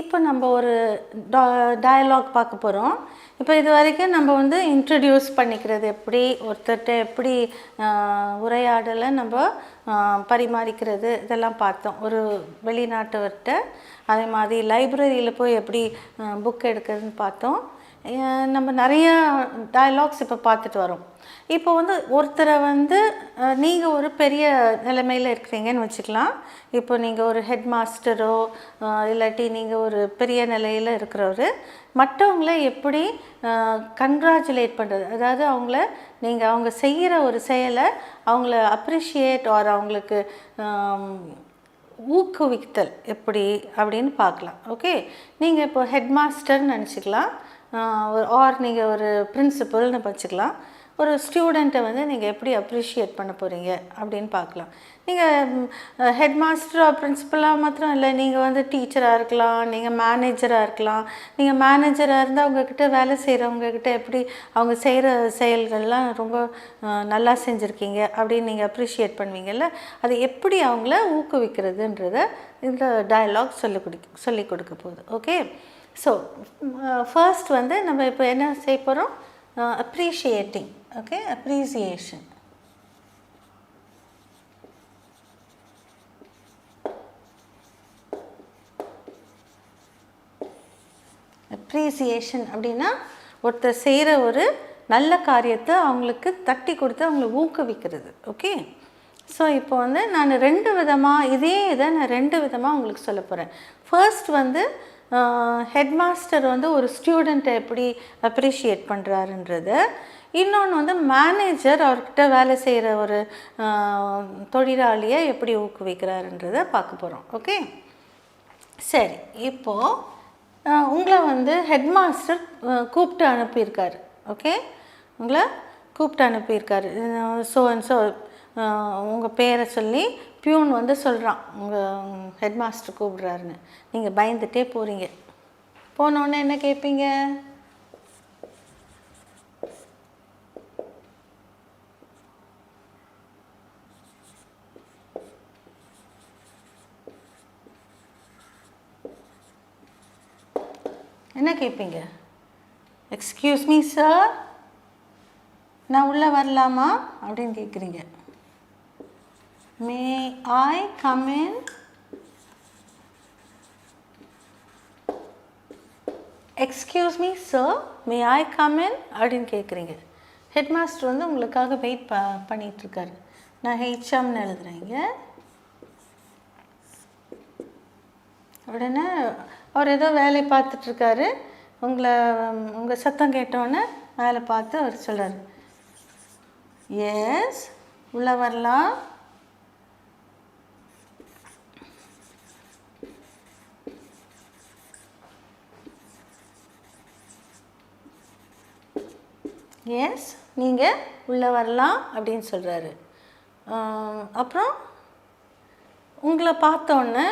இப்போ நம்ம ஒரு டயலாக் பார்க்க போகிறோம். இப்போ இது வரைக்கும் நம்ம வந்து இன்ட்ரடியூஸ் பண்ணிக்கிறது எப்படி, ஒருத்தர்கிட்ட எப்படி உரையாடலை நம்ம பரிமாறிக்கிறது இதெல்லாம் பார்த்தோம். ஒரு வெளிநாட்டவர்கிட்ட அதே மாதிரி லைப்ரரியில் போய் எப்படி புக் எடுக்கிறதுன்னு பார்த்தோம். நம்ம நிறைய டயலாக்ஸ் இப்போ பார்த்துட்டு வரோம். இப்போ வந்து ஒருத்தரை வந்து நீங்கள் ஒரு பெரிய நிலைமையில் இருக்கிறீங்கன்னு வச்சுக்கலாம். இப்போ நீங்கள் ஒரு ஹெட் மாஸ்டரோ இல்லாட்டி நீங்கள் ஒரு பெரிய நிலையில் இருக்கிறவர் மற்றவங்கள எப்படி கங்க்ராச்சுலேட் பண்ணுறது, அதாவது அவங்க செய்கிற ஒரு செயலை அவங்கள அப்ரிஷியேட் ஆர் அவங்களுக்கு ஊக்குவித்தல் எப்படி அப்படின்னு பார்க்கலாம். ஓகே, நீங்கள் இப்போ ஹெட் மாஸ்டர்னு நினச்சிக்கலாம், ஆர் நீங்கள் ஒரு பிரின்சிபல்னு வச்சுக்கலாம். ஒரு ஸ்டூடெண்ட்டை வந்து நீங்கள் எப்படி அப்ரிஷியேட் பண்ண போகிறீங்க அப்படின்னு பார்க்கலாம். நீங்கள் ஹெட் மாஸ்டராக பிரின்சிபலாக மாத்திரம் இல்லை, நீங்கள் வந்து டீச்சராக இருக்கலாம், நீங்கள் மேனேஜராக இருக்கலாம். நீங்கள் மேனேஜராக இருந்தால் அவங்கக்கிட்ட வேலை செய்கிறவங்கக்கிட்ட எப்படி அவங்க செய்கிற செயல்கள்லாம் ரொம்ப நல்லா செஞ்சுருக்கீங்க அப்படின்னு நீங்கள் அப்ரிஷியேட் பண்ணுவீங்கள்ல, அது எப்படி அவங்கள ஊக்குவிக்கிறதுன்றத இந்த டயலாக் சொல்லி கொடுக்க போகுது. ஓகே, ஸோ ஃபர்ஸ்ட் வந்து நம்ம இப்போ என்ன செய்ய போகிறோம், appreciating. Okay, appreciation. appreciation அப்படின்னா ஒருத்தர் செய்கிற ஒரு நல்ல காரியத்தை அவங்களுக்கு தட்டி கொடுத்து அவங்கள ஊக்குவிக்கிறது. ஓகே, ஸோ இப்போ வந்து நான் ரெண்டு விதமாக உங்களுக்கு சொல்ல போகிறேன். ஃபர்ஸ்ட் வந்து ஹெட் மாஸ்டர் வந்து ஒரு ஸ்டூடெண்ட்டை எப்படி அப்ரிஷியேட் பண்ணுறாருன்றது, இன்னொன்று வந்து மேனேஜர் அவர்கிட்ட வேலை செய்கிற ஒரு தொழிலாளியை எப்படி ஊக்குவிக்கிறாருன்றதை பார்க்க போகிறோம். ஓகே, சரி. இப்போது உங்களை வந்து ஹெட் மாஸ்டர் கூப்பிட்டு அனுப்பியிருக்காரு. ஓகே, உங்களை கூப்பிட்டு அனுப்பியிருக்காரு. ஸோ அண்ட் ஸோ உங்கள் பேரை சொல்லி பியூன் வந்து சொல்கிறான் உங்கள் ஹெட் மாஸ்டர் கூப்பிடுறாருன்னு. நீங்கள் பயந்துகிட்டே போகிறீங்க. போனோடனே என்ன கேட்பீங்க, என்ன கேட்பீங்க? எக்ஸ்கியூஸ் மீ சார், நான் உள்ளே வரலாமா அப்படின்னு கேட்குறீங்க. May I come in? Excuse me sir, may I come in அப்படின்னு கேட்குறீங்க. ஹெட் மாஸ்டர் வந்து உங்களுக்காக வெயிட் பண்ணிகிட்ருக்காரு. நான் ஹெச்எம்னு எழுதுறேங்க. உடனே அவர் ஏதோ வேலையை பார்த்துட்ருக்காரு. உங்கள் சத்தம் கேட்டோன்னே வேலை பார்த்து அவர் சொல்கிறார், எஸ் உள்ளே வரலாம். எஸ் நீங்கள் உள்ளே வரலாம் அப்படின்னு சொல்கிறாரு. அப்புறம் உங்களை பார்த்தோன்னே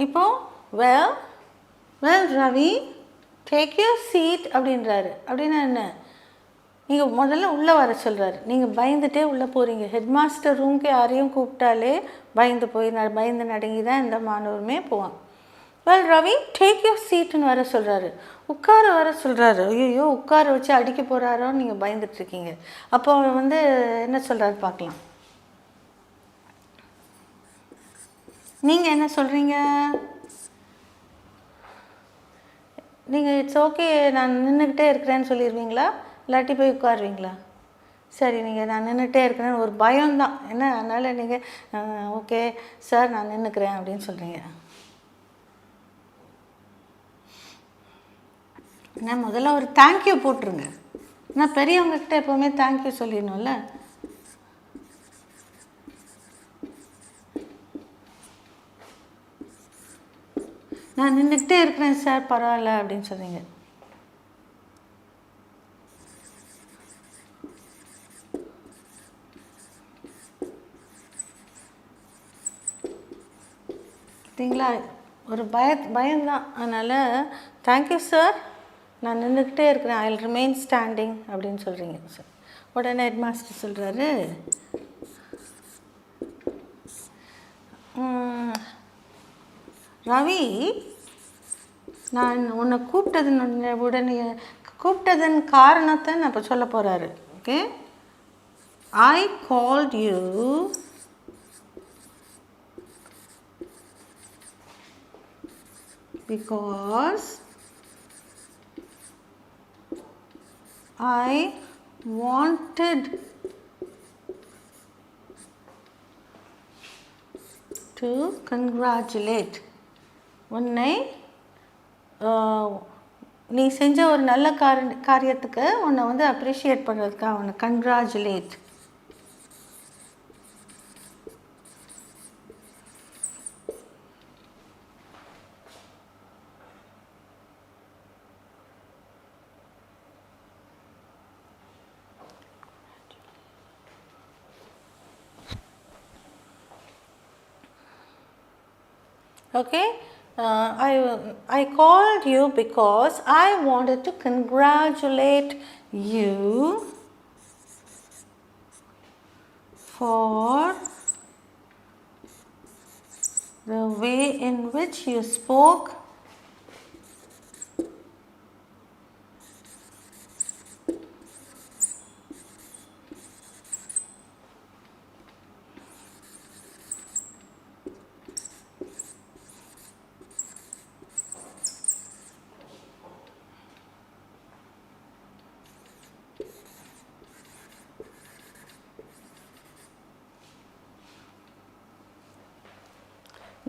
இப்போது well Ravi take your seat அப்படின்றாரு. அப்படின்னா என்ன, நீங்கள் முதல்ல உள்ளே வர சொல்கிறாரு. நீங்கள் பயந்துகிட்டே உள்ளே போகிறீங்க. ஹெட் மாஸ்டர் ரூம்க்கு யாரையும் கூப்பிட்டாலே பயந்து நடுங்கி தான் இந்த மாணவருமே போவாங்க. வெல் ரவி டேக் யூர் சீட்டுன்னு வர சொல்கிறாரு. உட்கார வர சொல்கிறாரு. ஐயோ உட்கார வச்சு அடிக்க போகிறாரோன்னு நீங்கள் பயந்துட்டுருக்கீங்க. அப்போ அவர் வந்து என்ன சொல்கிறாரு பார்க்கலாம். நீங்கள் என்ன சொல்கிறீங்க? நீங்கள் இட்ஸ் ஓகே நான் நின்றுக்கிட்டே இருக்கிறேன்னு சொல்லிடுவீங்களா, இல்லாட்டி போய் உட்காருவீங்களா? சரி, நீங்கள் நான் நின்றுட்டே இருக்கிறேன்னு ஒரு பயம்தான் என்ன, அதனால் நீங்கள் ஓகே சார் நான் நின்றுக்கிறேன் அப்படின்னு சொல்கிறீங்க. நான் முதல்ல ஒரு தேங்க்யூ போட்டுருங்க. நான் பெரியவங்கக்கிட்ட எப்போவுமே தேங்க்யூ சொல்லிடணும்ல. நான் நின்றுக்கிட்டே இருக்கிறேன் சார் பரவாயில்ல அப்படின்னு சொல்கிறீங்க. ஓகேங்களா? ஒரு பயம்தான். அதனால் தேங்க்யூ சார், நான் நின்றுக்கிட்டே இருக்கிறேன், ஐ வில் ரிமைன் ஸ்டாண்டிங் அப்படின்னு சொல்கிறீங்க சார். உடனே ஹெட் மாஸ்டர் சொல்கிறாரு, ரவி, நான் உன்னை கூப்பிட்டதன் காரணத்தை நான் இப்போ சொல்ல போகிறாரு. Okay, I called you because I wanted to congratulate உன்னை நீ செஞ்ச ஒரு நல்ல காரியத்துக்கு உன்னை வந்து அப்ரிஷியேட் பண்ணுறதுக்காக உன்னை congratulate. Okay, I called you because I wanted to congratulate you for the way in which you spoke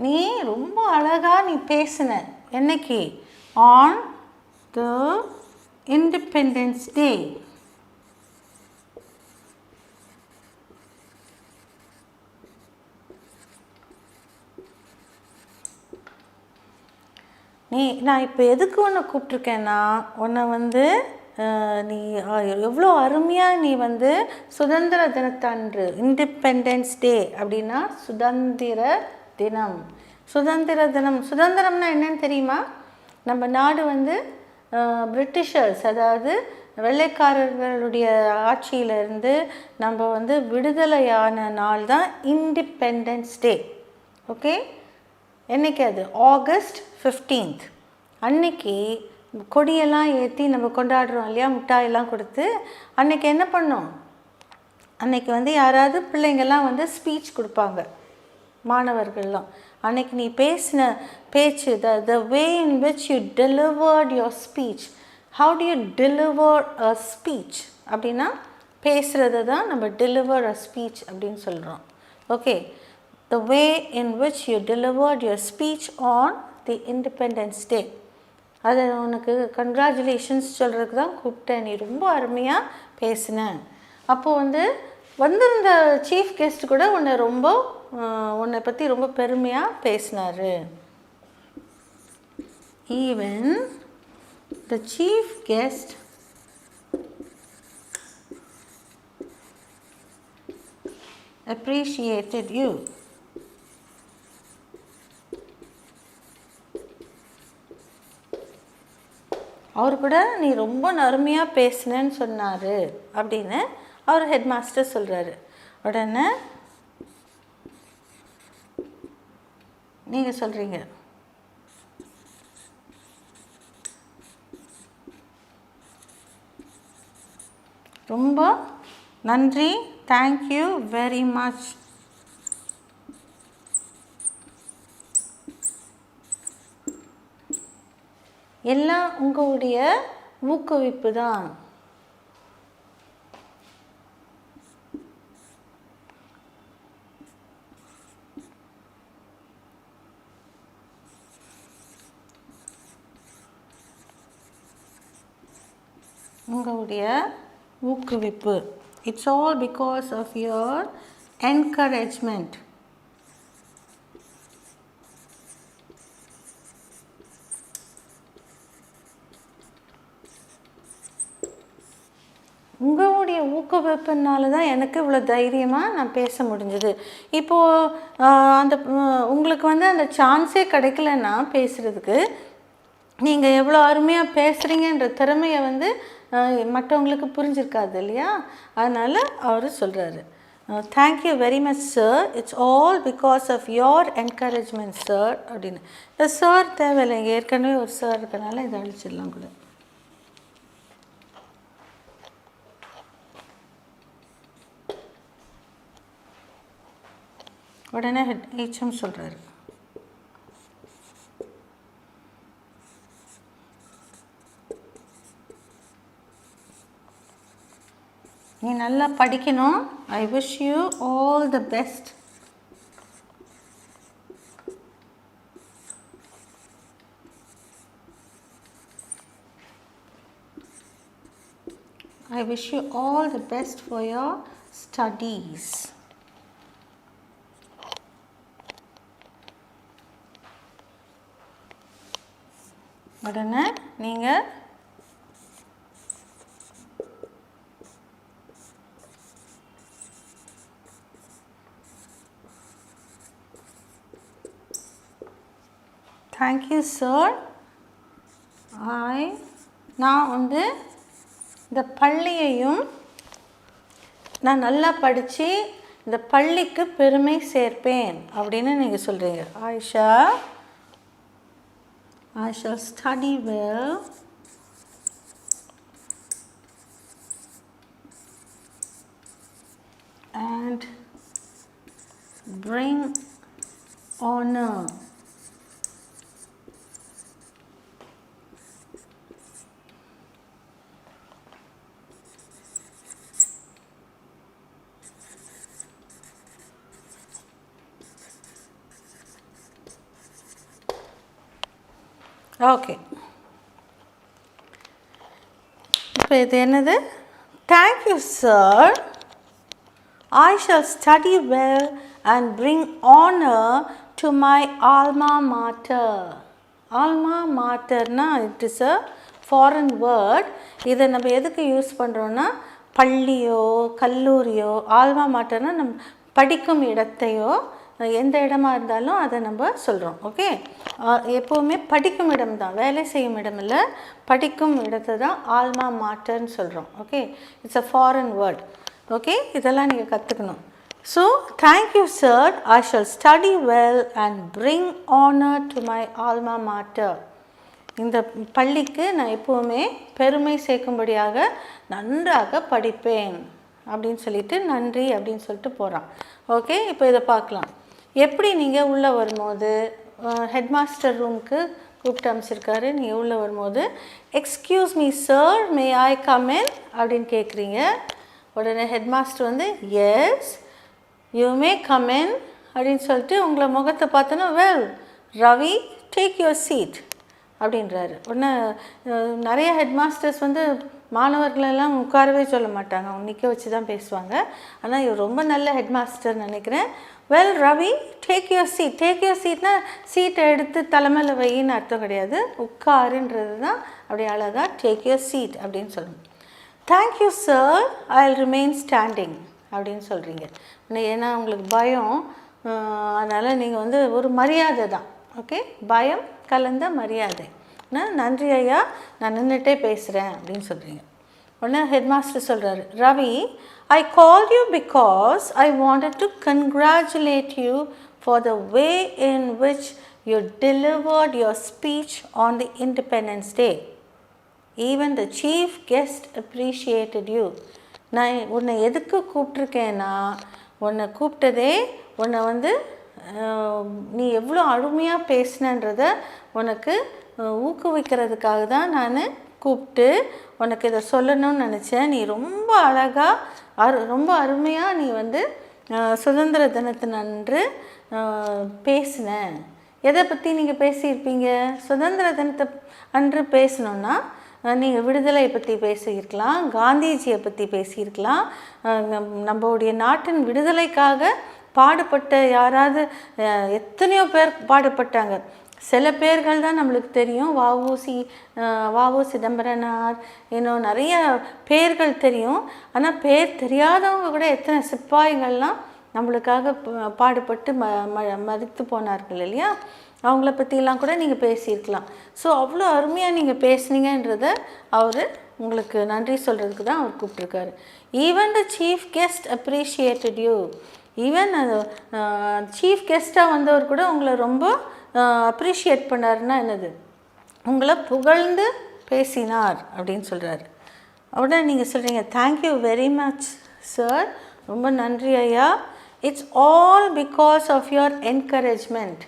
நீ ரொம்ப அழகாக நீ பேசின என்னைக்கு, ஆன் த இண்டிபெண்டன்ஸ் டே. நான் இப்போ எதுக்கு உன்னை கூப்பிட்ருக்கேன்னா, உன்னை வந்து நீ எவ்வளோ அருமையாக நீ வந்து சுதந்திர தினத்தன்று, இண்டிபெண்டன்ஸ் டே அப்படின்னா சுதந்திர தினம். சுதந்திர தினம், சுதந்திரம்னா என்னன்னு தெரியுமா? நம்ம நாடு வந்து பிரிட்டிஷர்ஸ், அதாவது வெள்ளைக்காரர்களுடைய ஆட்சியிலேருந்து நம்ம வந்து விடுதலையான நாள் தான் இண்டிபெண்டன்ஸ் டே. ஓகே, என்றைக்கு அது? August 15th. அன்னைக்கு கொடியெல்லாம் ஏற்றி நம்ம கொண்டாடுறோம் இல்லையா, மிட்டாயெல்லாம் கொடுத்து. அன்றைக்கி என்ன பண்ணோம், அன்றைக்கி வந்து யாராவது பிள்ளைங்கள்லாம் வந்து ஸ்பீச் கொடுப்பாங்க, மாணவர்கள்லாம். அன்றைக்கி நீ பேசின பேச்சு, the way in which you delivered your speech. How do you deliver a speech அப்படின்னா பேசுகிறது தான் நம்ம டெலிவர் அ ஸ்பீச் அப்படின்னு சொல்கிறோம். Okay, the way in which you delivered your speech on the independence day. அதை உனக்கு கங்க்ராச்சுலேஷன்ஸ் சொல்கிறதுக்கு தான் கூப்பிட்டேன். நீ ரொம்ப அருமையாக பேசின. அப்போது வந்து வந்திருந்த சீஃப் கெஸ்ட் கூட உன்னை பற்றி ரொம்ப பெருமையாக பேசினார். Even the chief guest appreciated you. அவர் கூட நீ ரொம்ப அருமையாக பேசினேன்னு சொன்னார் அப்படின்னு அவர் ஹெட் மாஸ்டர் சொல்கிறாரு. உடனே நீங்கள் சொல்கிறீங்க, ரொம்ப நன்றி, தேங்க்யூ வெரி மச். எல்லாம் உங்களுடைய ஊக்குவிப்பு தான். உங்களுடைய ஊக்குவிப்பு. It's all because of your encouragement. உங்களுடைய ஊக்குவிப்புனால தான் எனக்கு இவ்வளோ தைரியமாக நான் பேச முடிஞ்சுது. இப்போது அந்த உங்களுக்கு வந்து அந்த சான்ஸே கிடைக்கலன்னா பேசுகிறதுக்கு, நீங்கள் எவ்வளோ அருமையாக பேசுகிறீங்கன்ற திறமையை வந்து மற்றவங்களுக்கு புரிஞ்சிருக்காது இல்லையா? அதனால் அவர் சொல்கிறாரு, thank you very much sir, it's all because of your encouragement sir அப்படின்னு. இந்த சார் தேவையில்லை, ஏற்கனவே ஒரு சார் இருக்கிறனால இதை அழிச்சிடலாம் கூட. உடனே ஹெச்எம் சொல்கிறாரு, நீ நல்லா படிக்கணும், ஐ wish you all the best. I wish you all the best for your studies. உடனே நீங்கள் தேங்க்யூ சார், நான் வந்து இந்த பள்ளியையும் நான் நல்லா படித்து இந்த பள்ளிக்கு பெருமை சேர்ப்பேன் அப்படின்னு நீங்கள் சொல்கிறீங்க. Ayesha, I shall study well and bring honor okay. இப்போ இது என்னது? Thank you sir, I shall study well and bring honour to my alma mater. Alma மாட்டர்னா it is a foreign word. இதை நம்ம எதுக்கு யூஸ் பண்ணுறோன்னா, பள்ளியோ கல்லூரியோ, ஆல்மா மாட்டர்னா நம்ம படிக்கும் இடத்தையோ எந்த இடமா இருந்தாலும் அதை நம்ம சொல்கிறோம். ஓகே, எப்போவுமே படிக்கும் இடம் தான், வேலை செய்யும் இடம் இல்லை, படிக்கும் இடத்தை தான் ஆல்மா மாட்டர்ன்னு சொல்கிறோம். Okay, it's a foreign word. Okay, இதெல்லாம் நீங்கள் கற்றுக்கணும். So thank you sir, I shall study well and bring honour to my alma mater. இந்த பள்ளிக்கு நான் எப்போவுமே பெருமை சேர்க்கும்படியாக நன்றாக படிப்பேன் அப்படின்னு சொல்லிட்டு நன்றி அப்படின்னு சொல்லிட்டு போகிறான். ஓகே, இப்போ இதை பார்க்கலாம். எப்படி நீங்கள் உள்ளே வரும்போது ஹெட் மாஸ்டர் ரூமுக்கு கூப்பிட்டு அமைச்சிருக்காரு. நீங்கள் உள்ளே வரும்போது excuse me sir, may I come in அப்படின்னு கேட்குறீங்க. உடனே ஹெட் மாஸ்டர் வந்து yes you may come in அப்படின்னு சொல்லிட்டு உங்களை முகத்தை பார்த்தோன்னா, well Ravi take your seat அப்படின்றாரு. உடனே நிறைய ஹெட் மாஸ்டர்ஸ் வந்து மாணவர்களெல்லாம் உட்காரவே சொல்ல மாட்டாங்க, நிற்க வச்சு தான் பேசுவாங்க. ஆனால் இவர் ரொம்ப நல்ல ஹெட் மாஸ்டர் நினைக்கிறேன். Well Ravi take your seat. Take your சீட்னா சீட்டை எடுத்து தலைமையில் வையின்னு அர்த்தம் கிடையாது, உட்காருன்றது தான். அப்படியே அழகாக டேக் யுவர் சீட் அப்படின்னு சொல்லணும். Thank you sir, I will remain standing அப்படின்னு சொல்கிறீங்க. ஏன்னா உங்களுக்கு பயம், அதனால் நீங்கள் வந்து ஒரு மரியாதை தான். ஓகே, பயம் கலந்த மரியாதை. நன்றி ஐயா, நான் நின்றுட்டே பேசுகிறேன் அப்படின்னு சொல்கிறீங்க. உடனே ஹெட் மாஸ்டர் சொல்கிறாரு, Ravi I called you because I wanted to congratulate you for the way in which you delivered your speech on the Independence Day. Even the chief guest appreciated you. நான் உன்னை எதுக்கு கூப்பிட்ருக்கேன்னா, உன்னை கூப்பிட்டதே உன்னை வந்து நீ எவ்வளோ அருமையாக பேசினன்றத உனக்கு ஊக்குவிக்கிறதுக்காக தான் நான் கூப்பிட்டு உனக்கு இதை சொல்லணும்னு நினச்சேன். நீ ரொம்ப அழகாக ரொம்ப அருமையாக நீ வந்து சுதந்திர தினத்தினன்று பேசின. எதை பற்றி நீங்கள் பேசியிருப்பீங்க? சுதந்திர தினத்தை அன்று பேசணுன்னா நீங்கள் விடுதலை பற்றி பேசியிருக்கலாம், காந்திஜியை பற்றி பேசியிருக்கலாம், நம்மளுடைய நாட்டின் விடுதலைக்காக பாடுபட்ட யாராவது எத்தனையோ பேர் பாடுபட்டாங்க. சில பேர்கள் தான் நம்மளுக்கு தெரியும். வ.உ. சிதம்பரனார், இன்னும் நிறைய பேர்கள் தெரியும். ஆனால் பேர் தெரியாதவங்க கூட எத்தனை சிப்பாய்கள்லாம் நம்மளுக்காக பாடுபட்டு மதித்து போனார்கள் இல்லையா? அவங்கள பற்றிலாம் கூட நீங்கள் பேசியிருக்கலாம். ஸோ அவ்வளோ அருமையாக நீங்கள் பேசுனீங்கன்றத அவர் உங்களுக்கு நன்றி சொல்கிறதுக்கு தான் அவர் கூப்பிட்ருக்காரு. Even the chief guest appreciated you. Even அது சீஃப் கெஸ்ட்டாக வந்தவர் கூட உங்களை ரொம்ப அப்ரிஷியேட் பண்ணாருன்னா என்னது, உங்களை புகழ்ந்து பேசினார் அப்படின்னு சொல்கிறாரு. உடனே நீங்கள் சொல்கிறீங்க, தேங்க்யூ வெரி மச் சார், ரொம்ப நன்றி ஐயா. It's all because of your encouragement.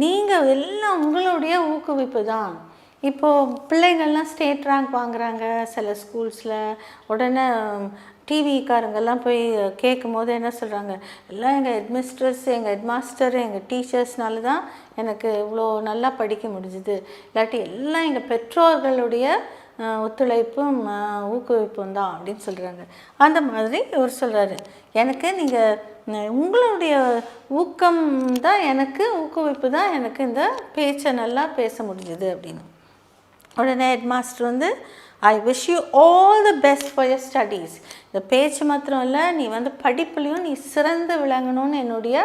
நீங்கள் எல்லாம் உங்களுடைய ஊக்குவிப்பு தான். இப்போது பிள்ளைங்கள்லாம் ஸ்டேட் ரேங்க் வாங்குகிறாங்க சில ஸ்கூல்ஸில். உடனே டிவிக்காரங்கெல்லாம் போய் கேட்கும் போது என்ன சொல்கிறாங்க, எல்லாம் எங்கள் ஹெட்மிஸ்ட்ரஸ், எங்கள் ஹெட்மாஸ்டர், எங்கள் டீச்சர்ஸ்னால தான் எனக்கு இவ்வளோ நல்லா படிக்க முடிஞ்சுது, இல்லாட்டி எல்லாம் எங்கள் பெற்றோர்களுடைய ஒத்துழைப்பும் ஊக்குவிப்பும் தான் அப்படின்னு சொல்கிறாங்க. அந்த மாதிரி அவர் சொல்கிறாரு, எனக்கு நீங்கள் உங்களுடைய ஊக்கம் தான், எனக்கு ஊக்குவிப்பு தான் எனக்கு இந்த பேச்சை நல்லா பேச முடிஞ்சுது அப்படின்னு. உடனே ஹெட்மாஸ்டர் வந்து, ஐ wish you all the best for your studies. இந்த பேச்சு மாத்திரம் இல்லை, நீ வந்து படிப்புலையும் நீ சிறந்து விளங்கணும்னு என்னுடைய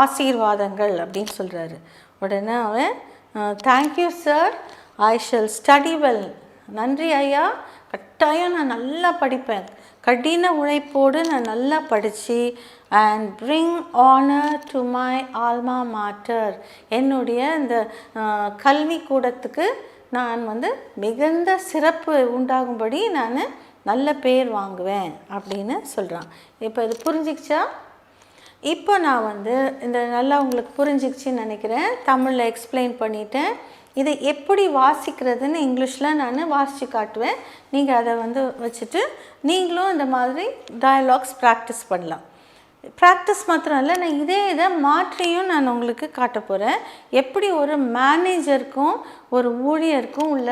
ஆசீர்வாதங்கள் அப்படின்னு சொல்கிறாரு. உடனே அவன், தேங்க்யூ சார், ஐ ஷல் ஸ்டடி வெல். நன்றி ஐயா, கட்டாயம் நான் நல்லா படிப்பேன், கடின உழைப்போடு நான் நல்லா படித்து and bring honour to my alma mater. என்னுடைய இந்த கல்வி கூடத்துக்கு நான் வந்து மிகுந்த சிறப்பு உண்டாகும்படி நான் நல்ல பேர் வாங்குவேன் அப்படின்னு சொல்கிறான். இப்போ இது புரிஞ்சிக்கிச்சா? இப்போ நான் வந்து இந்த நல்லா உங்களுக்கு புரிஞ்சிக்கிச்சின்னு நினைக்கிறேன். தமிழில் எக்ஸ்பிளைன் பண்ணிட்டேன். இதை எப்படி வாசிக்கிறதுன்னு இங்கிலீஷில் நான் வாசித்து காட்டுவேன். நீங்கள் அதை வந்து வச்சுட்டு நீங்களும் இந்த மாதிரி டயலாக்ஸ் ப்ராக்டிஸ் பண்ணலாம். ப்ராக்டிஸ் மாத்திரம் இல்லை, நான் இதை மாற்றியும் நான் உங்களுக்கு காட்ட போகிறேன். எப்படி ஒரு மேனேஜருக்கும் ஒரு ஊழியருக்கும் உள்ள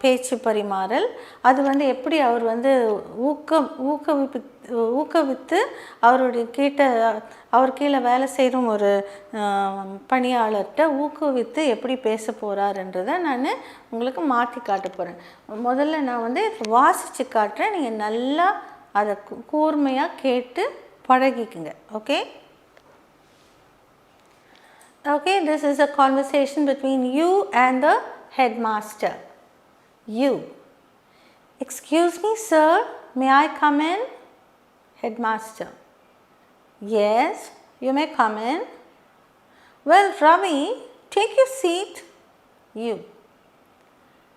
பேச்சு பரிமாறல், அது வந்து எப்படி அவர் வந்து ஊக்குவித்து அவர் கீழே வேலை செய்கிற ஒரு பணியாளர்கிட்ட ஊக்குவித்து எப்படி பேச போகிறாருன்றதை நான் உங்களுக்கு மாற்றி காட்ட போகிறேன். முதல்ல நான் வந்து வாசித்து காட்டுறேன், நீங்கள் நல்லா அதை கூர்மையாக கேட்டு பழகிக்குங்க. Okay, this is a conversation between you and the headmaster. You, excuse me sir, may I come in? Headmaster, yes, you may come in. Well, Ravi, take your seat. You,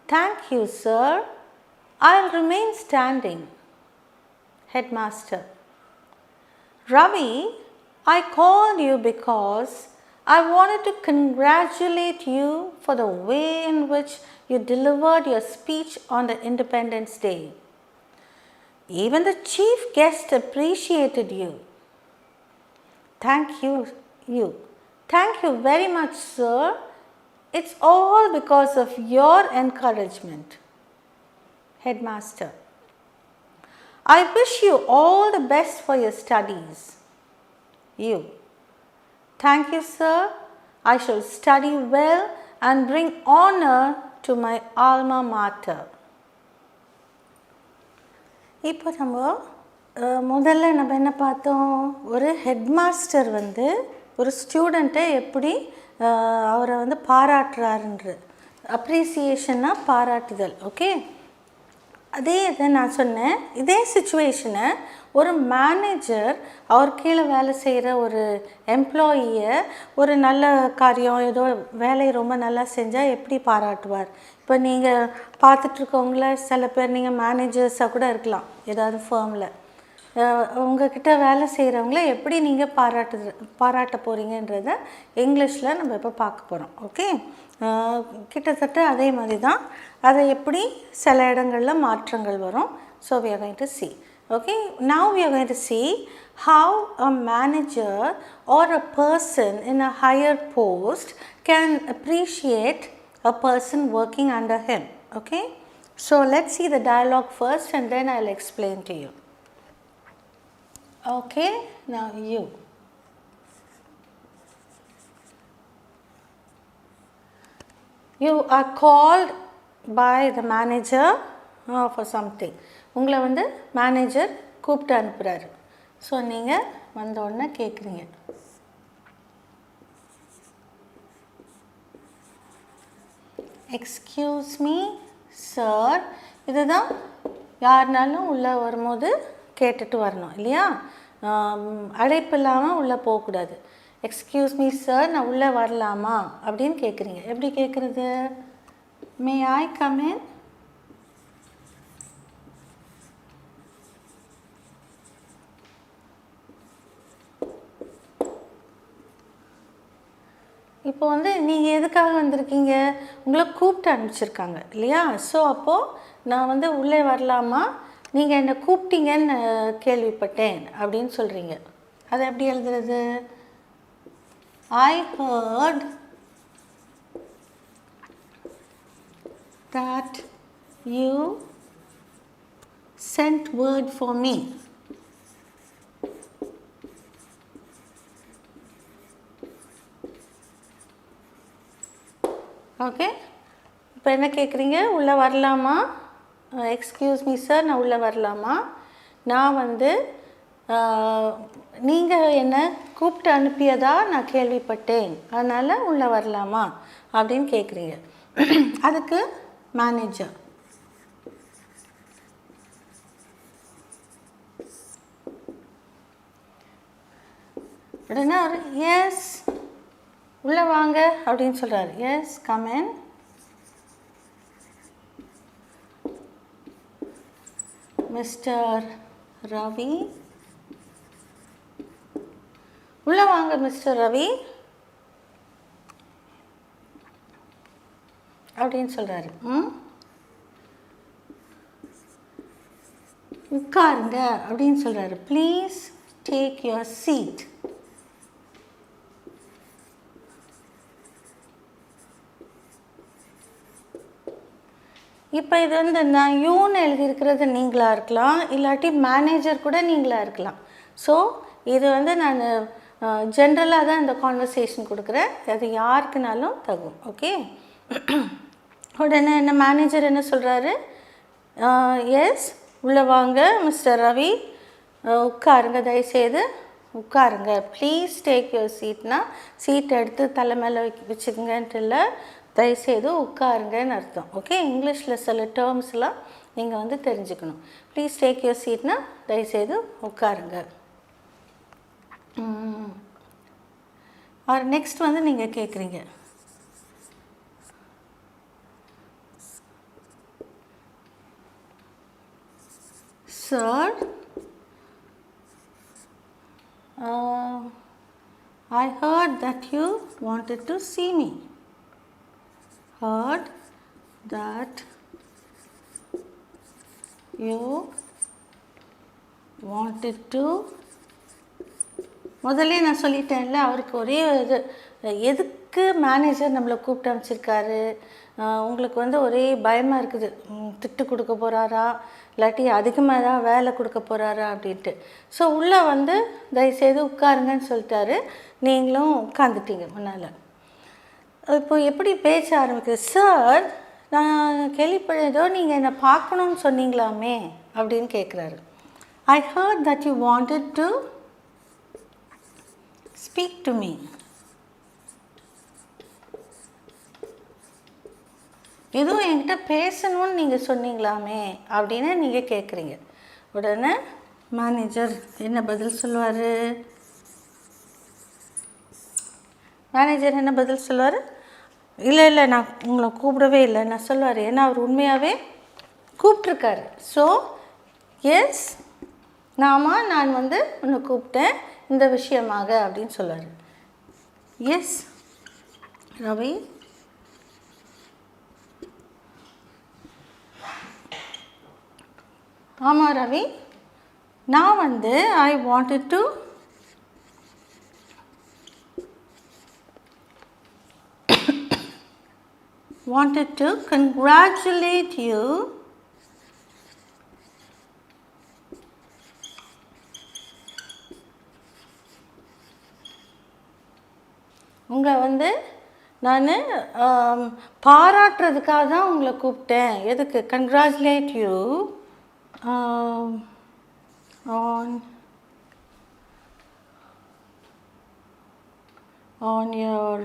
thank you sir, I'll remain standing. Headmaster, Ravi, I called you because I wanted to congratulate you for the way in which you delivered your speech on the Independence Day. Even the chief guest appreciated you. Thank you. Thank you very much, sir. It's all because of your encouragement. Headmaster, I wish you all the best for your studies. You, thank you sir, I shall study well and bring honor to my alma mater. இப்போ முதல்ல நம்ம என்ன பார்த்தோம், ஒரு headmaster வந்து ஒரு ஸ்டூடெண்ட்டை எப்படி அவரை வந்து பாராட்டுறாருன்ற அப்ரிசியேஷனாக பாராட்டுதல். ஓகே, அதே இதை நான் சொன்னேன். இதே சுச்சுவேஷனை ஒரு மேனேஜர் அவர் கீழே வேலை செய்கிற ஒரு எம்ப்ளாயியை ஒரு நல்ல காரியம் ஏதோ வேலையை ரொம்ப நல்லா செஞ்சால் எப்படி பாராட்டுவார்? இப்போ நீங்கள் பார்த்துட்ருக்கவங்கள சில பேர் நீங்கள் மேனேஜர்ஸாக கூட இருக்கலாம் ஏதாவது ஃபேர்மில். உங்ககிட்ட வேலை செய்கிறவங்கள எப்படி நீங்கள் பாராட்ட போகிறீங்கன்றத இங்கிலீஷில் நம்ம இப்போ பார்க்க போகிறோம். ஓகே, கிட்டத்தட்ட அதே மாதிரி தான். அதை எப்படி சில இடங்களில் மாற்றங்கள் வரும். So we are going to see. Okay, now we are going to see how a manager or a person in a higher post can appreciate a person working under him. Okay, so let's see the dialogue first and then I'll explain to you. Okay, now you. You are called by the manager for something. உங்களை வந்து manager கூப்பிட்டு அனுப்புகிறாரு. So நீங்கள் வந்தோடனே கேட்குறீங்க, excuse me sir. இதுதான் யாருனாலும் உள்ளே வரும்போது கேட்டுட்டு வரணும் இல்லையா? அழைப்பு இல்லாமல் உள்ளே போகக்கூடாது. எக்ஸ்கியூஸ் மீ சார், நான் உள்ளே வரலாமா அப்படின்னு கேட்குறீங்க. எப்படி கேட்குறது? மே ஐ கம் இன்? இப்போ வந்து நீங்கள் எதுக்காக வந்திருக்கீங்க? உங்களை கூப்பிட்டு அனுப்பிச்சிருக்காங்க இல்லையா? ஸோ அப்போது நான் வந்து உள்ளே வரலாமா, நீங்கள் என்னை கூப்பிட்டீங்கன்னு கேள்விப்பட்டேன் அப்படின்னு சொல்கிறீங்க. அதை எப்படி எழுதுறது? I heard that you sent word for me. Okay, இப்போ என்ன கேட்குறீங்க? உள்ளே வரலாமா? எக்ஸ்கியூஸ் மீ சார், நான் உள்ளே வரலாமா? நான் வந்து நீங்கள் என்னை கூப்பிட்டு அனுப்பியதா நான் கேள்விப்பட்டேன், அதனால் உள்ளே வரலாமா அப்படின்னு கேட்குறீங்க. அதுக்கு மேனேஜர் உடனே அவர் எஸ் உள்ளே வாங்க அப்படின்னு சொல்கிறார். Yes come in. Mister Ravi, உள்ளே வாங்க மிஸ்டர் ரவி அப்படின்னு சொல்கிறாரு. உட்காருங்க அப்படின்னு சொல்கிறாரு. Please take your seat. இப்போ இது வந்து நான் யூன்னு எழுதியிருக்கிறது நீங்களாக இருக்கலாம், இல்லாட்டி மேனேஜர் கூட நீங்களாக இருக்கலாம். ஸோ இது வந்து நான் ஜென்ரலாக தான் இந்த கான்வர்சேஷன் கொடுக்குறேன், அது யாருக்குனாலும் தகும். ஓகே, உடனே என்ன மேனேஜர் என்ன சொல்கிறாரு? எஸ் உள்ளே வாங்க மிஸ்டர் ரவி, உட்காருங்க, தயவுசெய்து உட்காருங்க. ப்ளீஸ் டேக் யுவர் சீட்னா சீட் எடுத்து தலை மேலே வச்சுக்கங்கன்ட்டு இல்லை, தயவுசெய்து உட்காருங்கன்னு அர்த்தம். ஓகே, இங்கிலீஷில் சில டேர்ம்ஸ்லாம் நீங்கள் வந்து தெரிஞ்சுக்கணும். ப்ளீஸ் டேக் யுவர் சீட்னா தயவுசெய்து உட்காருங்க. ஆர் நெக்ஸ்ட் வந்து நீங்கள் கேட்குறீங்க, sir I heard that you wanted to see me. Heard that you wanted to. முதல்ல நான் சொல்லிட்டேன்ல, அவருக்கு ஒரே இது, எதுக்கு மேனேஜர் நம்மளை கூப்பிட்டு அனுப்பிச்சிருக்காரு, உங்களுக்கு வந்து ஒரே பயமாக இருக்குது, திட்டு கொடுக்க போகிறாரா இல்லாட்டி அதிகமாக தான் வேலை கொடுக்க போகிறாரா அப்படின்ட்டு. ஸோ உள்ளே வந்து தயவுசெய்து உட்காருங்கன்னு சொல்லிட்டாரு. நீங்களும் உட்காந்துட்டீங்க முன்னால். இப்போ எப்படி பேச ஆரம்பிக்குது? சார், நான் கேள்விப்பட்டதோ நீங்கள் என்னை பார்க்கணுன்னு சொன்னீங்களாமே அப்படின்னு கேட்குறாரு. I heard that you wanted to speak to me. எதுவும் என்கிட்ட பேசணும்னு நீங்கள் சொன்னீங்களாமே அப்படின்னு நீங்கள் கேட்குறீங்க. உடனே மேனேஜர் என்ன பதில் சொல்லுவார்? மேனேஜர் என்ன பதில் சொல்லுவார்? இல்லை இல்லை, நான் உங்களை கூப்பிடவே இல்லை நான் சொல்லுவார். ஏன்னா அவர் உண்மையாகவே கூப்பிட்ருக்காரு. ஸோ எஸ் நான் வந்து உன்னை கூப்பிட்டேன் இந்த விஷயமாக அப்படின்னு சொல்லுவார். எஸ் ரவி, ஆமாம் ரவி, நான் வந்து I wanted to congratulate you உங்களை வந்து நான் பாராட்டுறதுக்காக தான் உங்களை கூப்பிட்டேன். எதுக்கு? Congratulate you on your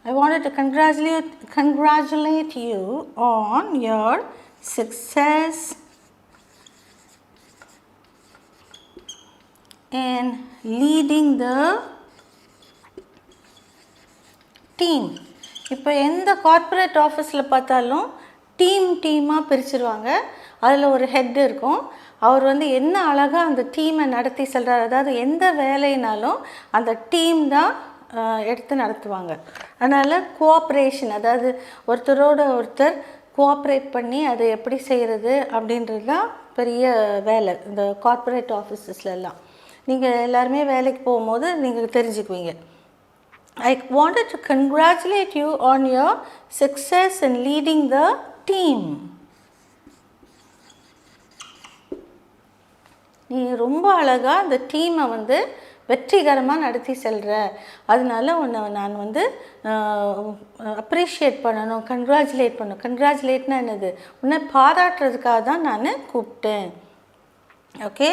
I wanted to congratulate you on your success in leading the team. இப்போ எந்த கார்ப்பரேட் ஆஃபீஸில் பார்த்தாலும் டீமாக பிரிச்சுருவாங்க. அதில் ஒரு ஹெட் இருக்கும். அவர் என்ன அழகாக அந்த டீமை நடத்தி செல்கிறார். அதாவது எந்த வேலைனாலும் அந்த டீம் தான் எடுத்து நடத்துவாங்க. அதனால் கோஆப்ரேஷன், அதாவது ஒருத்தரோட ஒருத்தர் கோஆப்ரேட் பண்ணி அதை எப்படி செய்கிறது அப்படின்றது தான் பெரிய வேலை இந்த கார்ப்பரேட் ஆஃபீஸஸ்லாம். நீங்கள் எல்லாருமே வேலைக்கு போகும்போது நீங்கள் தெரிஞ்சுக்குவீங்க. I wanted to congratulate you on your success in leading the team. நீ ரொம்ப அழகாக அந்த டீமை வெற்றிகரமாக நடத்தி செல்கிற. அதனால உன்னை நான் அப்ரிஷியேட் பண்ணணும், கங்க்ராச்சுலேட் பண்ணணும். கங்க்ராச்சுலேட்னா என்னது? உன்னை பாராட்டுறதுக்காக தான் நான் கூப்பிட்டேன். ஓகே,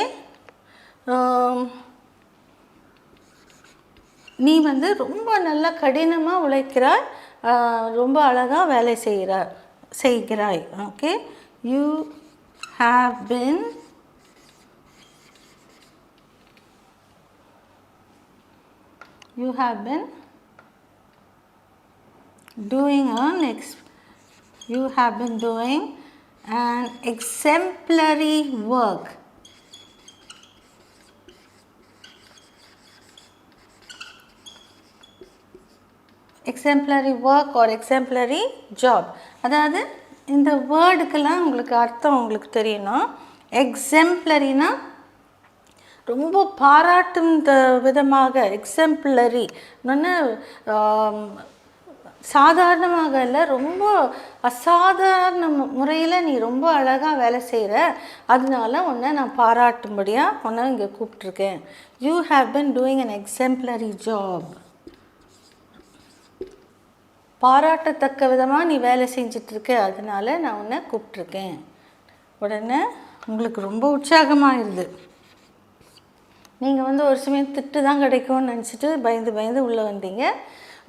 நீ ரொம்ப நல்லா கடினமாக உழைக்கிறாய், ரொம்ப அழகாக வேலை செய்கிறாய். Okay, you have bin doing an exemplary work. exemplary work or exemplary job. அதாவது இந்த வேர்டுக்கெல்லாம் உங்களுக்கு அர்த்தம் உங்களுக்கு தெரியணும். எக்ஸெம்ப்ளரினா ரொம்ப பாராட்டும் விதமாக, எக்ஸெம்ப்ளரி இன்னொன்று சாதாரணமாக இல்லை, ரொம்ப அசாதாரண முறையில் நீ ரொம்ப அழகாக வேலை செய்கிற, அதனால உன்னை நான் பாராட்டும்படியாக உன்னை இங்கே கூப்பிட்ருக்கேன். You have been doing an exemplary job. பாராட்டத்தக்க விதமாக நீ வேலை செஞ்சிட்ருக்க, அதனால நான் உன்னை கூப்பிட்ருக்கேன். உடனே உங்களுக்கு ரொம்ப உற்சாகமாகிடுது. நீங்கள் ஒரு சமயம் திட்டு தான் கிடைக்கும்னு நினச்சிட்டு பயந்து உள்ளே வந்தீங்க.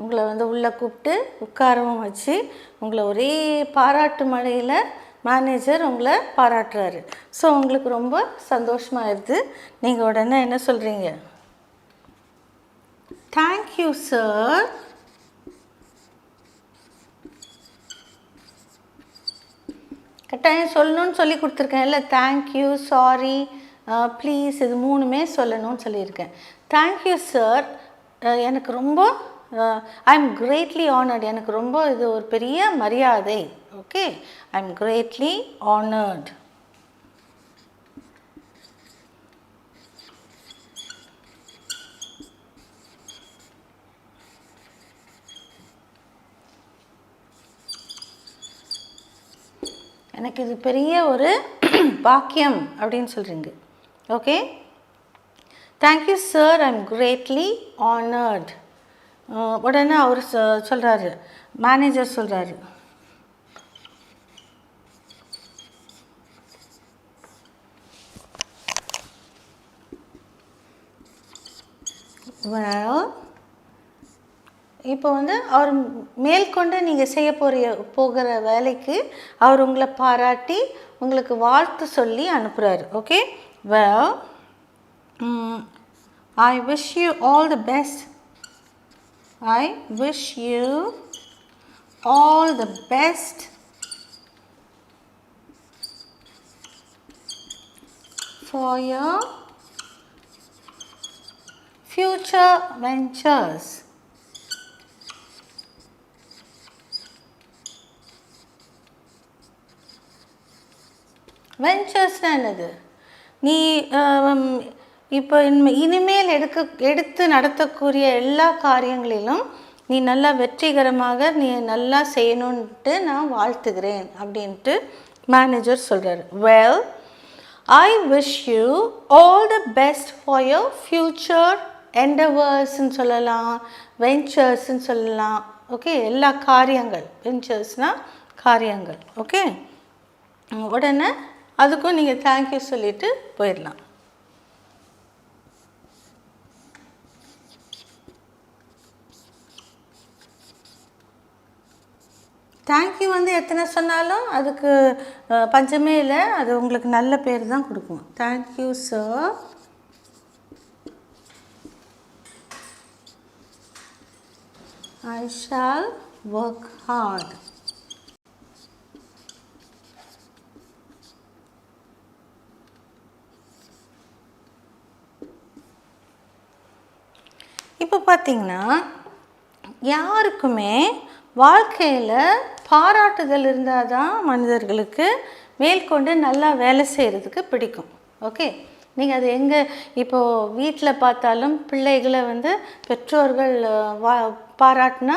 உங்களை உள்ளே கூப்பிட்டு உட்காரவும் வச்சு உங்களை ஒரே பாராட்டு மழையில் மேனேஜர் உங்களை பாராட்டுறாரு. ஸோ உங்களுக்கு ரொம்ப சந்தோஷமாகிடுது. நீங்கள் உடனே என்ன சொல்கிறீங்க? தேங்க்யூ சார், கட்டாயம் சொல்லணும்னு சொல்லி கொடுத்துருக்கேன் இல்லை? தேங்க்யூ, சாரி, ப்ளீஸ், இது மூணுமே சொல்லணும்னு சொல்லியிருக்கேன். தேங்க்யூ சார், எனக்கு ரொம்ப ஐ எம் கிரேட்லி ஆனர்ட், எனக்கு ரொம்ப இது ஒரு பெரிய மரியாதை. Okay, I am greatly honoured. எனக்கு இது பெரிய ஒரு பாக்கியம் அப்படின்னு சொல்கிறீங்க. Okay, thank you sir, I am greatly honoured. உடனே அவர் சொல்கிறாரு, மேனேஜர் சொல்கிறாரு, இப்போ அவர் மேற்கொண்டு நீங்கள் செய்ய போகிற வேலைக்கு அவர் உங்களை பாராட்டி உங்களுக்கு வாழ்த்து சொல்லி அனுப்புகிறாரு. Okay, well, I wish you all the best. I wish you all the best for your future ventures. வெஞ்சர்ஸ்னா என்னது? நீ இப்போ இனிமேல் எடுத்து நடத்தக்கூடிய எல்லா காரியங்களிலும் நீ நல்லா வெற்றிகரமாக நீ நல்லா செய்யணுன்ட்டு நான் வாழ்த்துகிறேன் அப்படின்ட்டு மேனேஜர் சொல்கிறார். Well, I wish you all the best for your future endeavors ன்னு சொல்லலாம், ventures ன்னு சொல்லலாம். ஓகே, எல்லா காரியங்கள், வெஞ்சர்ஸ்னால் காரியங்கள். ஓகே, உடனே அதுக்கும் நீங்கள் தேங்க்யூ சொல்லிவிட்டு போயிடலாம். தேங்க்யூ வந்து எத்தனை சொன்னாலும் அதுக்கு பஞ்சமே இல்லை, அது உங்களுக்கு நல்ல பேர் தான் கொடுக்கும். Thank you sir, I shall work hard. இப்போ பார்த்தீங்கன்னா யாருக்குமே வாழ்க்கையில் பாராட்டுதல் இருந்தால் தான் மனிதர்களுக்கு மேற்கொண்டு நல்லா வேலை செய்கிறதுக்கு பிடிக்கும். ஓகே, நீங்கள் அது எங்கே இப்போது வீட்டில் பார்த்தாலும் பிள்ளைகளை வந்து பெற்றோர்கள் பாராட்டினா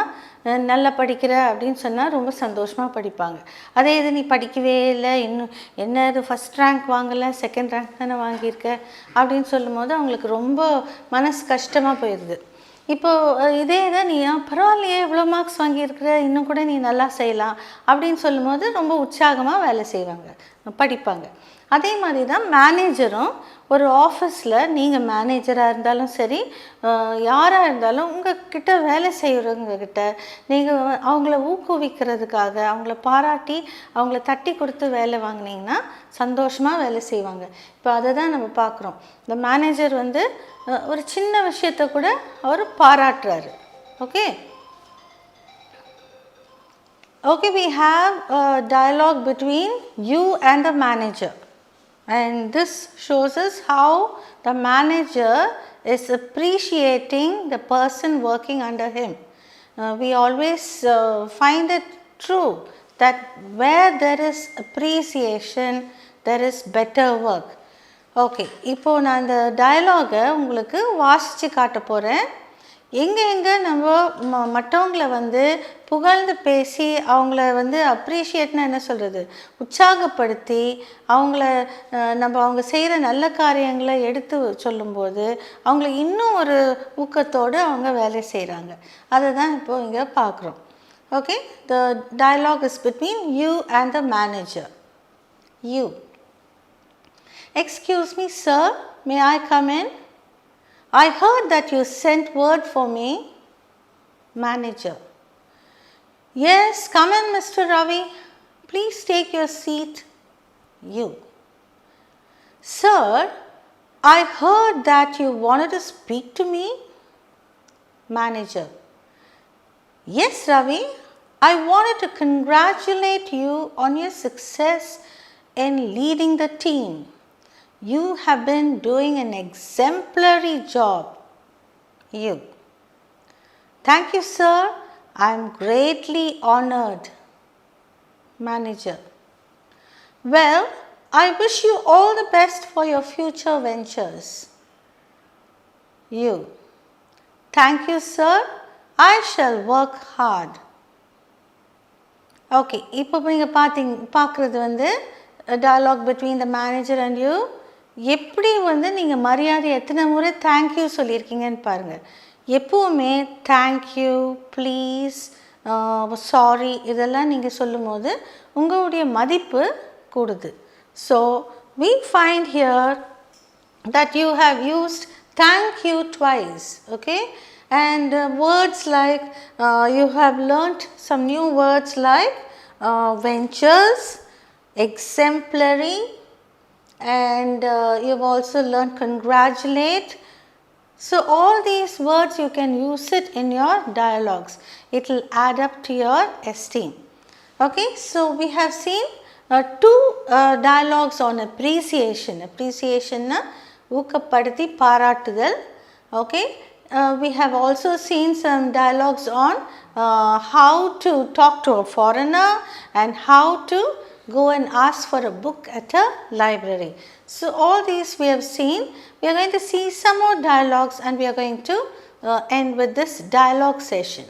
நல்லா படிக்கிற அப்படின்னு சொன்னால் ரொம்ப சந்தோஷமாக படிப்பாங்க. அதே இது நீ படிக்கவே இல்லை, இன்னும் என்ன இது ஃபஸ்ட் ரேங்க் வாங்கலை, செகண்ட் ரேங்க் தானே வாங்கியிருக்க அப்படின்னு சொல்லும் போது அவங்களுக்கு ரொம்ப மனசு கஷ்டமாக போயிடுது. இப்போது இதே இதை நீ பரவாயில்லையே இவ்வளோ மார்க்ஸ் வாங்கியிருக்கிற, இன்னும் கூட நீ நல்லா செய்யலாம் அப்படின்னு சொல்லும் போது ரொம்ப உற்சாகமாக வேலை செய்வாங்க, படிப்பாங்க. அதே மாதிரி தான் மேனேஜரும் ஒரு ஆஃபீஸில் நீங்கள் மேனேஜராக இருந்தாலும் சரி, யாராக இருந்தாலும் உங்கள்கிட்ட வேலை செய்கிறவங்கக்கிட்ட நீங்கள் அவங்கள ஊக்குவிக்கிறதுக்காக அவங்கள பாராட்டி அவங்கள தட்டி கொடுத்து வேலை வாங்கினீங்கன்னா சந்தோஷமாக வேலை செய்வாங்க. இப்போ அதை தான் நம்ம பார்க்குறோம். இந்த மேனேஜர் வந்து ஒரு சின்ன விஷயத்தை கூட அவர் பாராட்டுறாரு. Okay, okay, we have a dialogue between you and the manager, and this shows us how the manager is appreciating the person working under him. We always find it true that where there is appreciation there is better work. Okay, இப்போது நான் இந்த டயலாகை உங்களுக்கு வாசித்து காட்ட போகிறேன். எங்கே நம்ம மற்றவங்களை வந்து புகழ்ந்து பேசி அவங்கள வந்து அப்ரிஷியேட்னா என்ன சொல்கிறது, உற்சாகப்படுத்தி அவங்கள அவங்க செய்கிற நல்ல காரியங்களை எடுத்து சொல்லும்போது அவங்கள இன்னும் ஒரு ஊக்கத்தோடு அவங்க வேலை செய்கிறாங்க. அதை தான் இப்போது இங்கே பார்க்குறோம். Okay, the dialogue is between you and the manager. You: Excuse me, sir, may I come in? I heard that you sent word for me. Manager: Yes, come in, Mr. Ravi. Please take your seat. You: Sir, I heard that you wanted to speak to me. Manager: Yes, Ravi. I wanted to congratulate you on your success in leading the team. You have been doing an exemplary job. You: Thank you, sir. I am greatly honored. Manager: Well, I wish you all the best for your future ventures. You: Thank you, sir. I shall work hard. Okay, இப்போ நீங்கள் பார்க்குறது வந்து dialogue between the manager and you. எப்படி வந்து நீங்கள் மரியாதை எத்தனை முறை தேங்க்யூ சொல்லியிருக்கீங்கன்னு பாருங்கள். எப்போவுமே தேங்க்யூ, ப்ளீஸ், சாரி இதெல்லாம் நீங்கள் சொல்லும் போது உங்களுடைய மதிப்பு கூடுது. So we find here that you have used thank you twice. Okay, and words like you have learnt some new words like ventures, exemplary, and you've also learned congratulate. So all these words you can use it in your dialogues. It will add up to your esteem. Okay, so we have seen two dialogues on appreciation. Appreciation na ஊக்கப்படுத்தி பாராட்டுதல். Okay, we have also seen some dialogues on how to talk to a foreigner and how to go and ask for a book at a library. So all these we have seen. We are going to see some more dialogues and we are going to end with this dialogue session.